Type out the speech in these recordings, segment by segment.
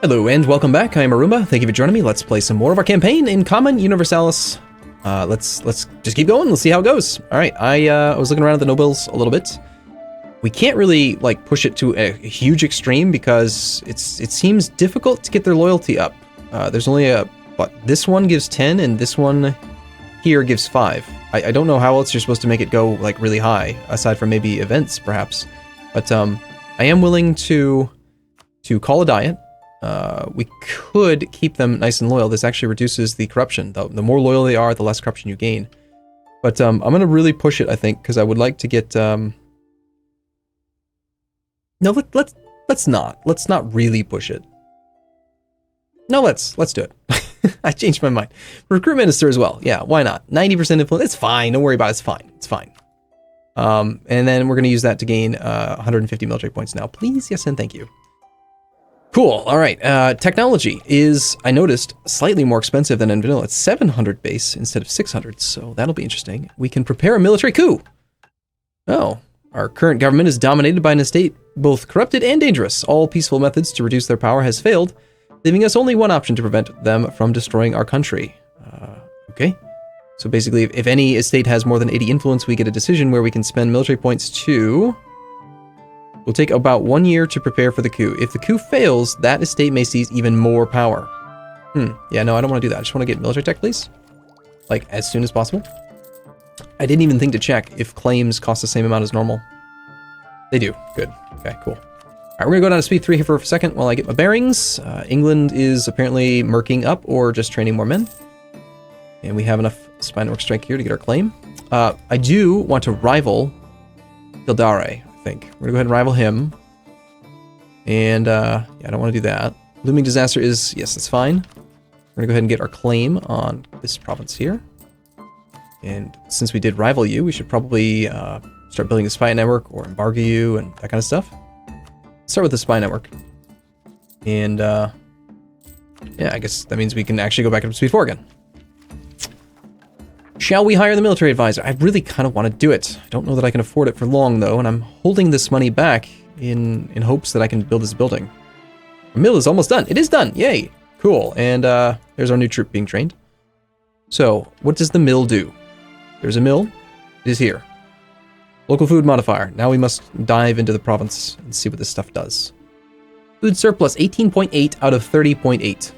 Hello and welcome back. I am Arumba. Thank you for joining me. Let's play some more of our campaign in Common Universalis. Let's just keep going. Let's see how it goes. All right. I was looking around at the nobles a little bit. We can't really like push it to a huge extreme because it seems difficult to get their loyalty up. There's only this one gives 10 and this one here gives 5. I don't know how else you're supposed to make it go like really high aside from maybe events perhaps. But I am willing to call a diet. We could keep them nice and loyal. This actually reduces the corruption. The more loyal they are, the less corruption you gain. But I'm going to really push it, I think, because I would like to get... No, let's not. Let's not really push it. No, let's do it. I changed my mind. Recruit minister as well. Yeah, why not? 90% influence. It's fine. Don't worry about it. It's fine. It's fine. And then we're going to use that to gain 150 military points now. Please, yes, and thank you. Cool. All right. Technology is, I noticed, slightly more expensive than in vanilla. It's 700 base instead of 600, so that'll be interesting. We can prepare a military coup. Oh, our current government is dominated by an estate both corrupted and dangerous. All peaceful methods to reduce their power has failed, leaving us only one option to prevent them from destroying our country. Okay. So basically, if any estate has more than 80 influence, we get a decision where we can spend military points to... We'll take about 1 year to prepare for the coup. If the coup fails, that estate may seize even more power. Yeah, no, I don't want to do that. I just want to get military tech, please. Like, as soon as possible. I didn't even think to check if claims cost the same amount as normal. They do. Good. Okay, cool. All right, we're going to go down to speed 3 here for a second while I get my bearings. England is apparently murking up or just training more men. And we have enough spy network strength here to get our claim. I do want to rival Gildare. We're gonna go ahead and rival him. And yeah, I don't want to do that. Looming disaster is, yes, that's fine. We're gonna go ahead and get our claim on this province here. And since we did rival you, we should probably start building a spy network or embargo you and that kind of stuff. Start with the spy network. And yeah, I guess that means we can actually go back up to speed 4 again. Shall we hire the military advisor? I really kind of want to do it. I don't know that I can afford it for long, though, and I'm holding this money back in hopes that I can build this building. Our mill is almost done. It is done. Yay. Cool. And there's our new troop being trained. So, what does the mill do? There's a mill. It is here. Local food modifier. Now we must dive into the province and see what this stuff does. Food surplus, 18.8 out of 30.8.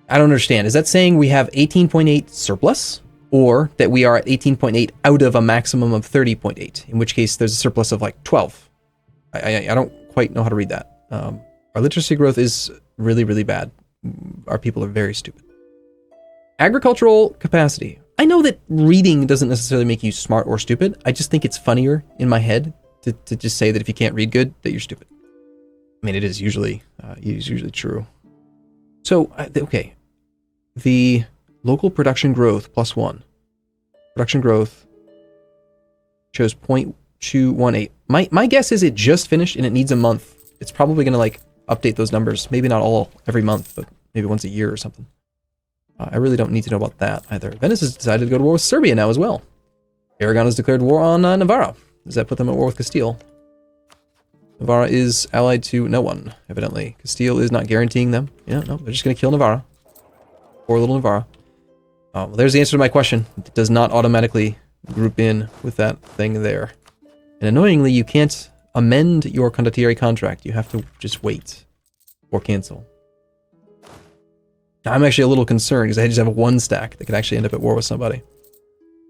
I don't understand. Is that saying we have 18.8 surplus? Or that we are at 18.8 out of a maximum of 30.8? In which case, there's a surplus of like 12. I don't quite know how to read that. Our literacy growth is really, really bad. Our people are very stupid. Agricultural capacity. I know that reading doesn't necessarily make you smart or stupid. I just think it's funnier in my head to just say that if you can't read good, that you're stupid. I mean, it is usually true. So, okay, the local production growth +1. Production growth shows 0.218. My guess is it just finished and it needs a month. It's probably going to like update those numbers. Maybe not all every month, but maybe once a year or something. I really don't need to know about that either. Venice has decided to go to war with Serbia now as well. Eragon has declared war on Navarra. Does that put them at war with Castile? Navarra is allied to no one, evidently. Castile is not guaranteeing them. Yeah, no, they're just going to kill Navarra. Poor little Navarra. Well, there's the answer to my question. It does not automatically group in with that thing there. And annoyingly, you can't amend your condottieri contract. You have to just wait or cancel. I'm actually a little concerned because I just have 1 stack that could actually end up at war with somebody.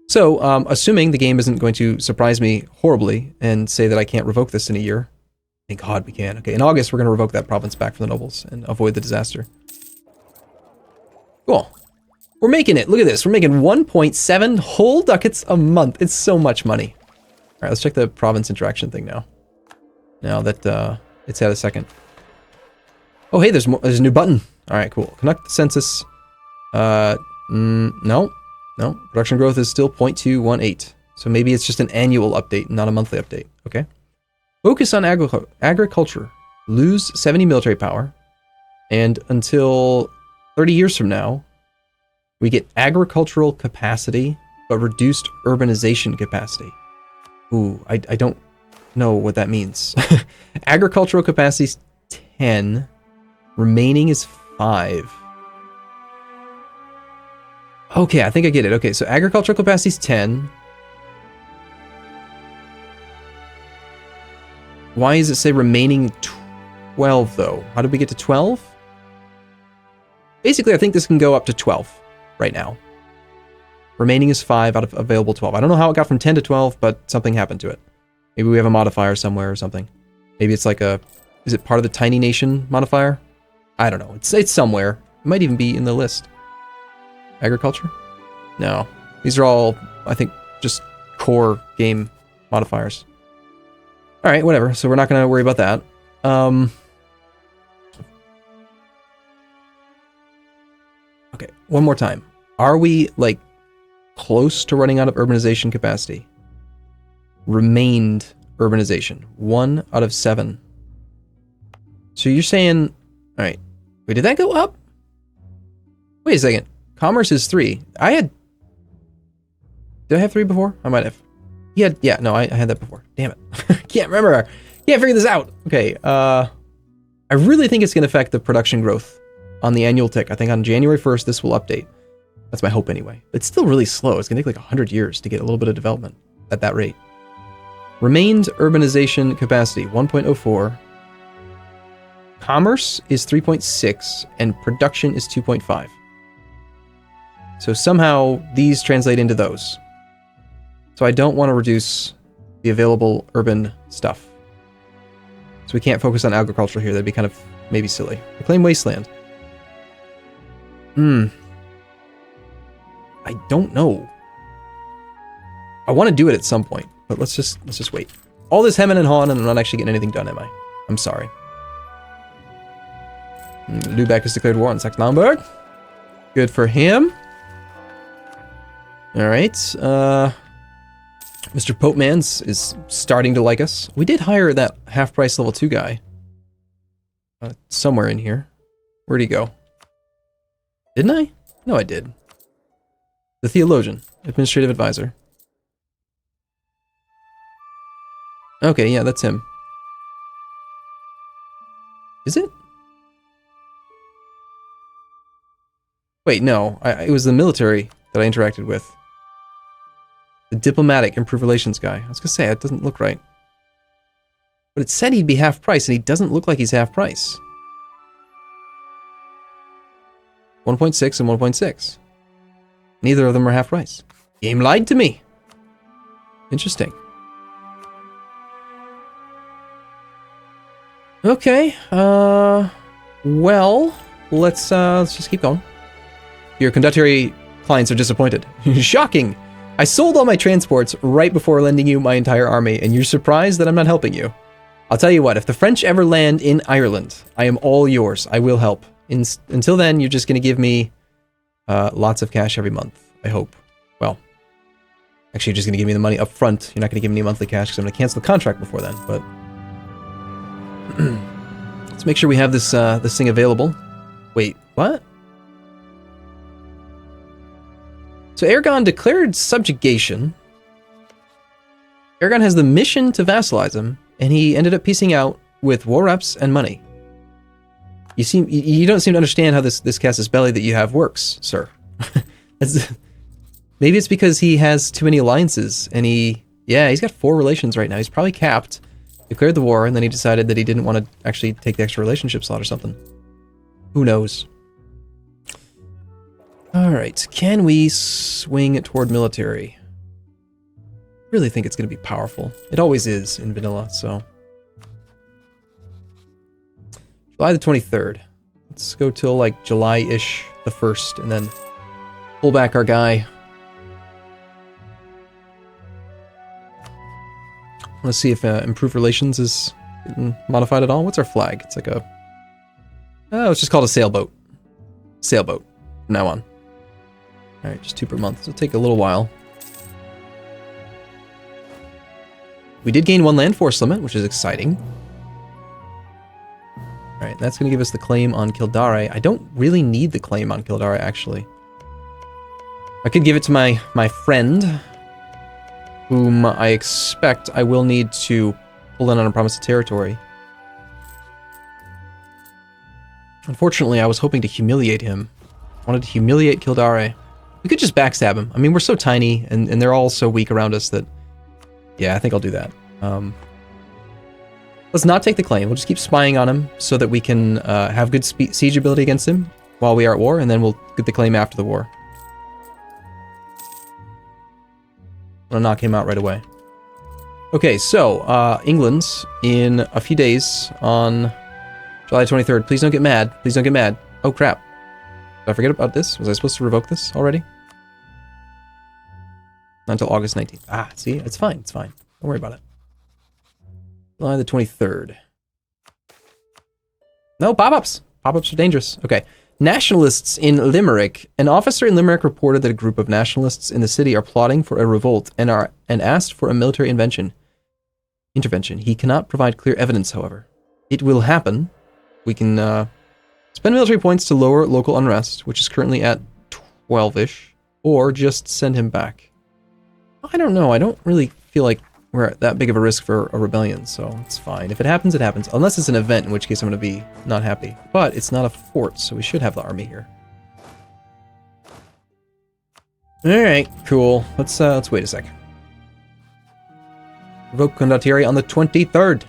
So, assuming the game isn't going to surprise me horribly and say that I can't revoke this in a year, thank God we can. Okay, in August, we're going to revoke that province back from the nobles and avoid the disaster. Cool. We're making it. Look at this. We're making 1.7 whole ducats a month. It's so much money. All right, let's check the province interaction thing now. Now that it's had a second. Oh, hey, there's a new button. All right, cool. Conduct the census. No. Production growth is still 0.218. So maybe it's just an annual update, not a monthly update. Okay. Focus on agriculture. Lose 70 military power. And until 30 years from now, we get agricultural capacity, but reduced urbanization capacity. Ooh, I don't know what that means. Agricultural capacity is 10. Remaining is 5. Okay, I think I get it. Okay, so agricultural capacity is 10. Why does it say remaining 12, though? How did we get to 12? Basically, I think this can go up to 12 right now. Remaining is 5 out of available 12. I don't know how it got from 10 to 12, but something happened to it. Maybe we have a modifier somewhere or something. Maybe it's like a... Is it part of the tiny nation modifier? I don't know. It's somewhere. It might even be in the list. Agriculture? No. These are all, I think, just core game modifiers. Alright, whatever. So we're not going to worry about that. Okay, one more time. Are we, like, close to running out of urbanization capacity? Remained urbanization. 1 out of 7. So you're saying... Alright. Wait, did that go up? Wait a second. Commerce is 3. I had... Did I have 3 before? I might have. Yeah, no, I had that before. Damn it. Can't remember. Can't figure this out. Okay, I really think it's going to affect the production growth on the annual tick. I think on January 1st, this will update. That's my hope anyway. But it's still really slow. It's going to take like 100 years to get a little bit of development at that rate. Remained urbanization capacity, 1.04. Commerce is 3.6, and production is 2.5. So somehow these translate into those. So I don't want to reduce the available urban stuff. So we can't focus on agriculture here. That'd be kind of maybe silly. Reclaim wasteland. I don't know. I want to do it at some point, but let's just wait. All this hemming and hawing, and I'm not actually getting anything done, am I? I'm sorry. Lubeck has declared war on Saxe-Lauenburg. Good for him. Alright, Mr. Popemans is starting to like us. We did hire that half-price level 2 guy. Somewhere in here. Where'd he go? Didn't I? No, I did. The Theologian, Administrative Advisor. Okay, yeah, that's him. Is it? Wait, no. It was the military that I interacted with. The diplomatic improved relations guy. I was gonna say, it doesn't look right. But it said he'd be half price, and he doesn't look like he's half price. 1.6 and 1.6. Neither of them are half price. Game lied to me. Interesting. Okay, well, let's just keep going. Your conductory clients are disappointed. Shocking! I sold all my transports right before lending you my entire army, and you're surprised that I'm not helping you. I'll tell you what, if the French ever land in Ireland, I am all yours. I will help. Until then, you're just going to give me lots of cash every month, I hope. Well, actually, you're just going to give me the money up front. You're not going to give me monthly cash because I'm going to cancel the contract before then, but... Let's make sure we have this this thing available. Wait, what? So Eragon declared subjugation. Eragon has the mission to vassalize him, and he ended up piecing out with war reps and money. You don't seem to understand how this casus belli that you have works, sir. Maybe it's because he has too many alliances, and he's got 4 relations right now. He's probably capped. Declared the war, and then he decided that he didn't want to actually take the extra relationship slot or something. Who knows? Alright, can we swing toward military? Really think it's going to be powerful. It always is in vanilla, so... July the 23rd. Let's go till, like, July-ish the 1st, and then pull back our guy. Let's see if improved relations is modified at all. What's our flag? It's like a... Oh, it's just called a sailboat. Sailboat from now on. Alright, just 2 per month. So it'll take a little while. We did gain 1 land force limit, which is exciting. Alright, that's going to give us the claim on Kildare. I don't really need the claim on Kildare, actually. I could give it to my friend, whom I expect I will need to pull in on a promised territory. Unfortunately, I was hoping to humiliate him. I wanted to humiliate Kildare. We could just backstab him. I mean, we're so tiny, and they're all so weak around us that... Yeah, I think I'll do that. Let's not take the claim. We'll just keep spying on him so that we can have good siege ability against him while we are at war, and then we'll get the claim after the war. I'll knock him out right away. Okay, so, England's in a few days on July 23rd. Please don't get mad. Please don't get mad. Oh, crap. Did I forget about this? Was I supposed to revoke this already? Not until August 19th. Ah, see? It's fine. It's fine. Don't worry about it. July the 23rd. No, pop-ups. Pop-ups are dangerous. Okay. Nationalists in Limerick. An officer in Limerick reported that a group of nationalists in the city are plotting for a revolt and asked for a military intervention. He cannot provide clear evidence, however. It will happen. We can spend military points to lower local unrest, which is currently at 12-ish, or just send him back. I don't know. I don't really feel like we're at that big of a risk for a rebellion, so it's fine. If it happens, it happens. Unless it's an event, in which case I'm going to be not happy. But it's not a fort, so we should have the army here. Alright, cool. Let's wait a sec. Revoke Condottieri on the 23rd.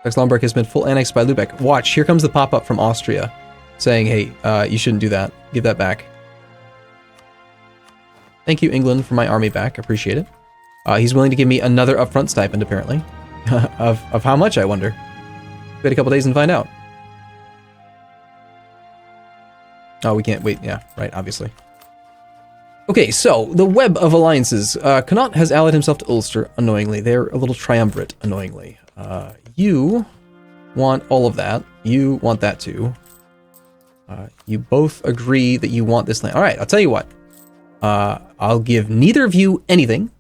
Saxe-Lauenburg has been full annexed by Lübeck. Watch, here comes the pop-up from Austria saying, hey, you shouldn't do that. Give that back. Thank you, England, for my army back. Appreciate it. He's willing to give me another upfront stipend, apparently. of how much, I wonder. Wait a couple days and find out. Oh, we can't wait. Yeah, right, obviously. Okay, so, the web of alliances. Connaught has allied himself to Ulster, annoyingly. They're a little triumvirate, annoyingly. You want all of that. You want that too. You both agree that you want this land. Alright, I'll tell you what. I'll give neither of you anything,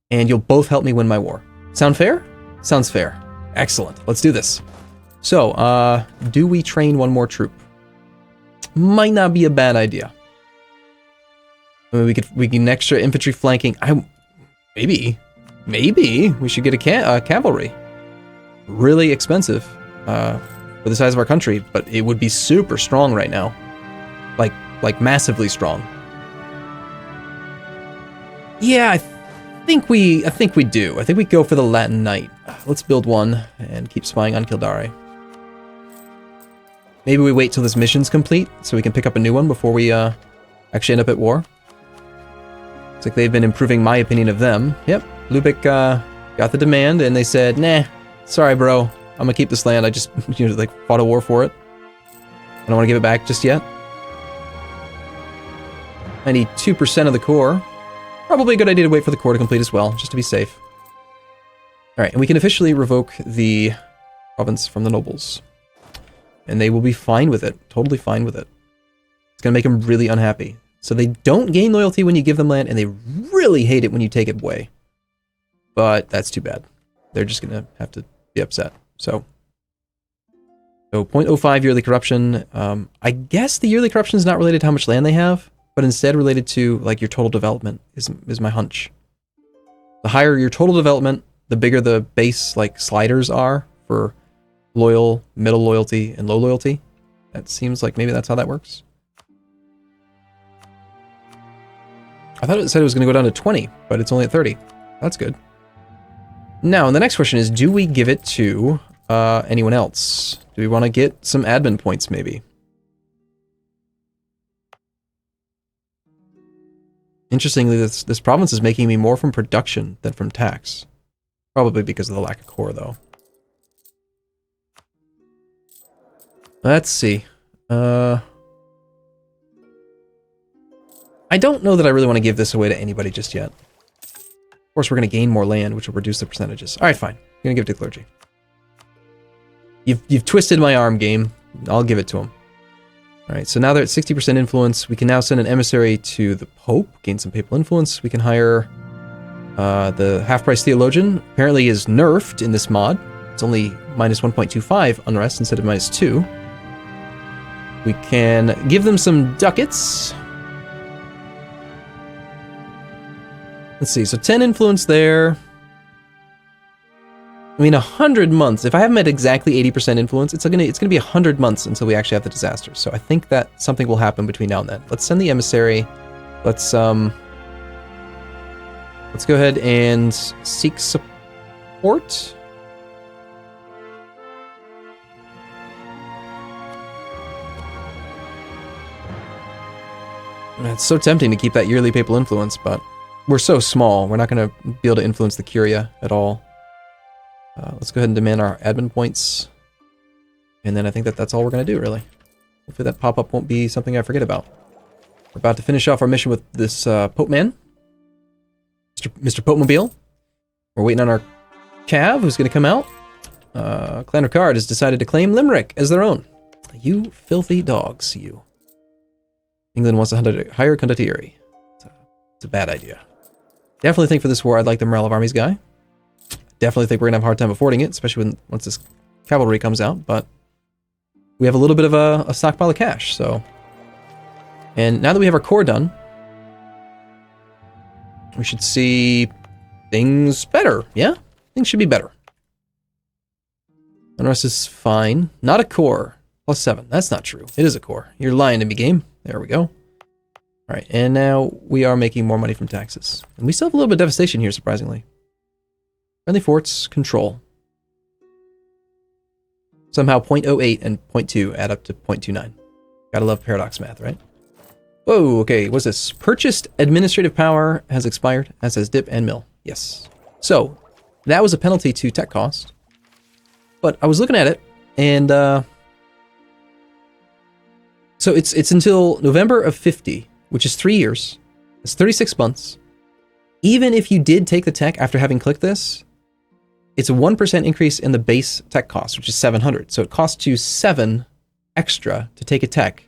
and you'll both help me win my war. Sound fair? Sounds fair. Excellent. Let's do this. So, do we train one more troop? Might not be a bad idea. I mean, we can extra infantry flanking. Maybe we should get a cavalry. Really expensive for the size of our country, but it would be super strong right now. Like massively strong. Yeah, I think we do. I think we go for the Latin Knight. Let's build one and keep spying on Kildare. Maybe we wait till this mission's complete so we can pick up a new one before we actually end up at war. It's like they've been improving my opinion of them. Yep, Lübeck got the demand and they said, nah, sorry bro, I'm gonna keep this land. I just fought a war for it. I don't want to give it back just yet. 92% of the core. Probably a good idea to wait for the core to complete as well, just to be safe. Alright, and we can officially revoke the province from the nobles. And they will be fine with it. Totally fine with it. It's going to make them really unhappy. So they don't gain loyalty when you give them land, and they really hate it when you take it away. But that's too bad. They're just going to have to be upset. So 0.05 yearly corruption. I guess the yearly corruption is not related to how much land they have, but instead related to like your total development is my hunch. The higher your total development, the bigger the base like sliders are for loyal, middle loyalty, and low loyalty. That seems like maybe that's how that works. I thought it said it was going to go down to 20, but it's only at 30. That's good. Now, the next question is, do we give it to anyone else? Do we want to get some admin points, maybe? Interestingly, this province is making me more from production than from tax. Probably because of the lack of core, though. Let's see. I don't know that I really want to give this away to anybody just yet. Of course, we're going to gain more land, which will reduce the percentages. All right, fine. I'm going to give it to clergy. You've twisted my arm, game. I'll give it to him. All right, so now they're at 60% influence. We can now send an emissary to the Pope, gain some papal influence. We can hire the half-price theologian. Apparently is nerfed in this mod. It's only minus 1.25 unrest instead of minus 2. We can give them some ducats. Let's see, so 10 influence there. I mean, 100 months. If I have them at exactly 80% influence, it's gonna be 100 months until we actually have the disaster. So I think that something will happen between now and then. Let's send the emissary. Let's go ahead and seek support. It's so tempting to keep that yearly papal influence, but we're so small. We're not going to be able to influence the Curia at all. Let's go ahead and demand our admin points. And then I think that's all we're going to do, really. Hopefully that pop-up won't be something I forget about. We're about to finish off our mission with this Pope man. Mr. Pope Mobile. We're waiting on our cav, who's going to come out. Clan Ricard has decided to claim Limerick as their own. You filthy dogs, you. England wants a higher condottieri. It's a bad idea. Definitely think for this war I'd like the morale of armies guy. Definitely think we're going to have a hard time affording it, especially once this cavalry comes out, but we have a little bit of a stockpile of cash, so. And now that we have our core done, we should see things better, yeah? Things should be better. Unrest is fine. Not a core. +7. That's not true. It is a core. You're lying to me, game. There we go. Alright, and now we are making more money from taxes. And we still have a little bit of devastation here, surprisingly. Friendly forts, control. Somehow 0.08 and 0.2 add up to 0.29. Gotta love paradox math, right? Whoa, okay, what's this? Purchased administrative power has expired, as has dip and mill. Yes. So, that was a penalty to tech cost. But I was looking at it, and so it's until November of 50, which is 3 years. It's 36 months. Even if you did take the tech after having clicked this, it's a 1% increase in the base tech cost, which is 700. So it costs you 7 extra to take a tech.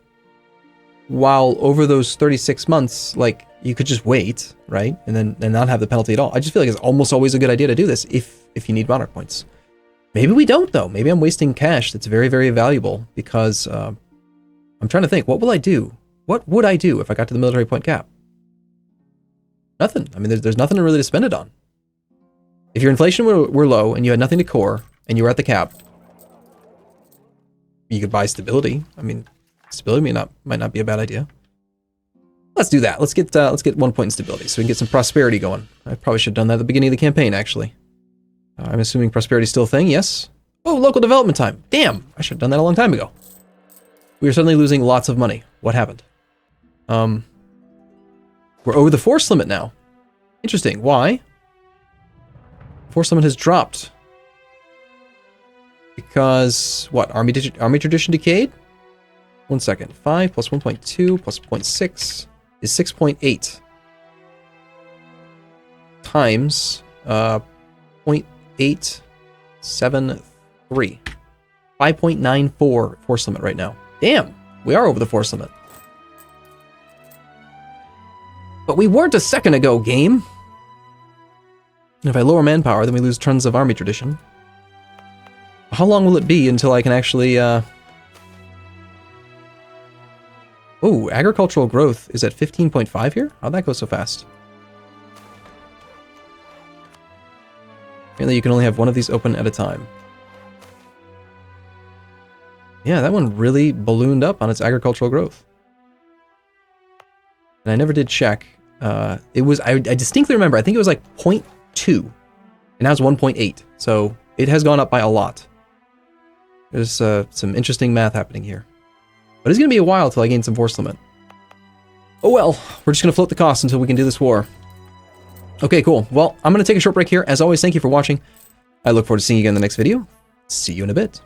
While over those 36 months, like, you could just wait, right? And not have the penalty at all. I just feel like it's almost always a good idea to do this if you need monarch points. Maybe we don't, though. Maybe I'm wasting cash that's very, very valuable because I'm trying to think, what will I do? What would I do if I got to the military point cap? Nothing. I mean, there's nothing really to spend it on. If your inflation were low and you had nothing to core and you were at the cap, you could buy stability. I mean, stability might not be a bad idea. Let's do that. Let's get 1 point in stability so we can get some prosperity going. I probably should have done that at the beginning of the campaign, actually. I'm assuming prosperity is still a thing. Yes. Oh, local development time. Damn, I should have done that a long time ago. We are suddenly losing lots of money. What happened? We're over the force limit now. Interesting. Why? Force limit has dropped. Because, what? Army tradition decayed? 1 second. 5 plus 1.2 plus 0.6 is 6.8. Times 0.873. 5.94 force limit right now. Damn, we are over the force limit. But we weren't a second ago, game. And if I lower manpower, then we lose tons of army tradition. How long will it be until I can actually, Oh, agricultural growth is at 15.5 here? How'd that go so fast? Apparently you can only have one of these open at a time. Yeah, that one really ballooned up on its agricultural growth. And I never did check. It was, I distinctly remember, I think it was like 0.2. And now it's 1.8. So it has gone up by a lot. There's some interesting math happening here. But it's going to be a while till I gain some force limit. Oh well, we're just going to float the cost until we can do this war. Okay, cool. Well, I'm going to take a short break here. As always, thank you for watching. I look forward to seeing you again in the next video. See you in a bit.